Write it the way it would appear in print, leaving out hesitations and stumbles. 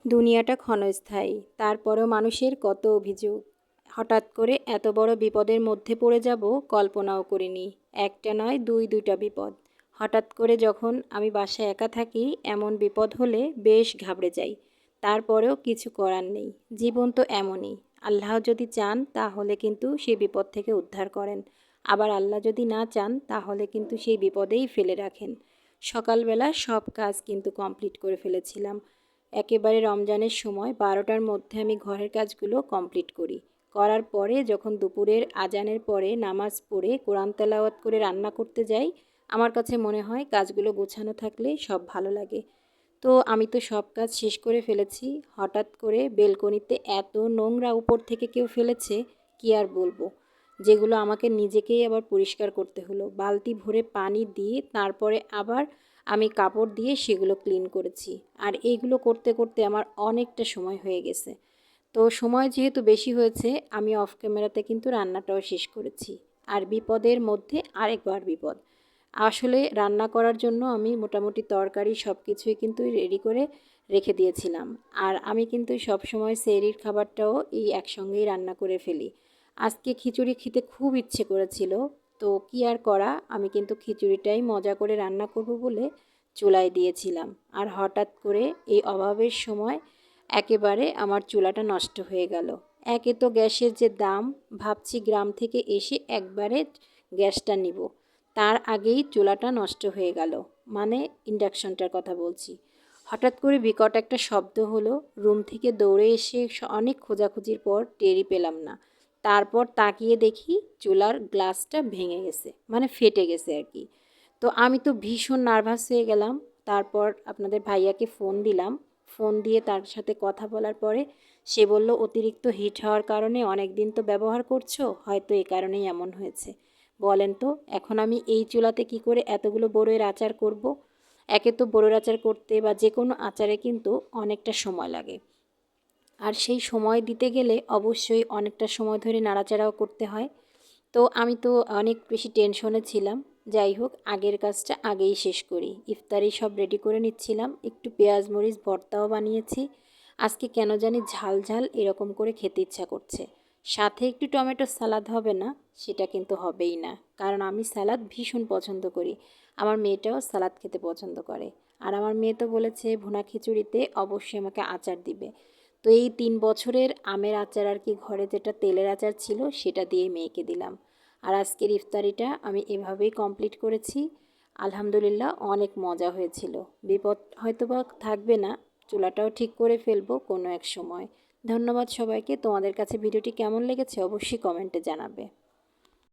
দুনিয়াটা ক্ষণস্থায়ী, তারপরেও মানুষের কত অভিযোগ। হঠাৎ করে এত বড় বিপদের মধ্যে পড়ে যাব কল্পনাও করিনি। একটা নয়, দুইটা বিপদ। হঠাৎ করে যখন আমি বাসায় একা থাকি, এমন বিপদ হলে বেশ ঘাবড়ে যাই। তারপরেও কিছু করার নেই, জীবন তো এমনই। আল্লাহ যদি চান তাহলে কিন্তু সেই বিপদ থেকে উদ্ধার করেন, আবার আল্লাহ যদি না চান তাহলে কিন্তু সেই বিপদেই ফেলে রাখেন। সকালবেলা সব কাজ কিন্তু কমপ্লিট করে ফেলেছিলাম। একেবারে রমজানের সময় 12টার মধ্যে আমি ঘরের কাজগুলো কমপ্লিট করি। করার পরে যখন দুপুরের আজানের পরে নামাজ পড়ে কোরআন তেলাওয়াত করে রান্না করতে যাই, আমার কাছে মনে হয় কাজগুলো গোছানো থাকলে সব ভালো লাগে। তো আমি তো সব কাজ শেষ করে ফেলেছি। হঠাৎ করে বেলকনিতে এত নোংরা উপর থেকে কেউ ফেলেছে, কি আর বলবো। যেগুলো আমাকে নিজেকেই আবার পরিষ্কার করতে হলো। বালতি ভরে পানি দিয়ে তারপরে আবার আমি কাপড় দিয়ে সেগুলো ক্লিন করেছি। আর এইগুলো করতে করতে আমার অনেকটা সময় হয়ে গেছে। তো সময় যেহেতু বেশি হয়েছে, আমি অফ ক্যামেরাতে কিন্তু রান্নাটাও শেষ করেছি। আর বিপদের মধ্যে আরেকবার বিপদ। আসলে রান্না করার জন্য আমি মোটামুটি তরকারি সব কিছুই কিন্তু রেডি করে রেখে দিয়েছিলাম। আর আমি কিন্তু সবসময় সেহরির খাবারটাও এই একসঙ্গেই রান্না করে ফেলি। আজকে খিচুড়ি খেতে খুব ইচ্ছে করেছিল। তো কি আর করা, আমি কিন্তু খিচুড়িটাই মজা করে রান্না করব বলে চুলায় দিয়েছিলাম। আর হঠাৎ করে এই অভাবের সময় একেবারে আমার চুলাটা নষ্ট হয়ে গেল। একে তো গ্যাসের যে দাম, ভাবছি গ্রাম থেকে এসে একবারে গ্যাসটা নিব, তার আগেই চুলাটা নষ্ট হয়ে গেল। মানে ইন্ডাকশনটার কথা বলছি। হঠাৎ করে বিকট একটা শব্দ হলো। রুম থেকে দৌড়ে এসে অনেক খোঁজাখুঁজির পর টেরই পেলাম না। তারপর তাকিয়ে দেখি চুলার গ্লাসটা ভেঙে গেছে, মানে ফেটে গেছে আর কি। তো আমি তো ভীষণ নার্ভাস হয়ে গেলাম। তারপর আপনাদের ভাইয়াকে ফোন দিলাম। ফোন দিয়ে তার সাথে কথা বলার পরে সে বলল, অতিরিক্ত হিট হওয়ার কারণে অনেক দিন তো ব্যবহার করছো, হয়তো এই কারণেই এমন হয়েছে। বলেন তো এখন আমি এই চুলাতে কি করে এতগুলো বড়ইয়ের আচার করব? একে তো বড়ইয়ের আচার করতে বা যে কোনো আচারে কিন্তু অনেকটা সময় লাগে। আর সেই সময় দিতে গেলে অবশ্যই অনেকটা সময় ধরে নাড়াচাড়াও করতে হয়। তো আমি তো অনেক বেশি টেনশনে ছিলাম। যাই হোক, আগের কাজটা আগেই শেষ করি। ইফতারি সব রেডি করে নিচ্ছিলাম, একটু পেঁয়াজ মরিচ ভর্তাও বানিয়েছি। আজকে কেন জানি ঝাল ঝাল এরকম করে খেতে ইচ্ছা করছে। সাথে একটু টমেটো সালাদ হবে না? সেটা কিন্তু হবেই না, কারণ আমি সালাদ ভীষণ পছন্দ করি। আমার মেয়েটাও সালাদ খেতে পছন্দ করে। আর আমার মেয়ে তো বলেছে ভুনা খিচুড়িতে অবশ্যই আমাকে আচার দিবে। তো এই 3 বছরের আমের আচার আর কি, ঘরে যেটা তেলের আচার ছিল সেটা দিয়ে মেয়েকে দিলাম। আর আজকের ইফতারিটা আমি এভাবেই কমপ্লিট করেছি। আলহামদুলিল্লাহ অনেক মজা হয়েছিল। বিপদ হয়তোবা থাকবে না, চুলাটাও ঠিক করে ফেলবো কোনো এক সময়। ধন্যবাদ সবাইকে। তোমাদের কাছে ভিডিওটি কেমন লেগেছে অবশ্যই কমেন্টে জানাবে।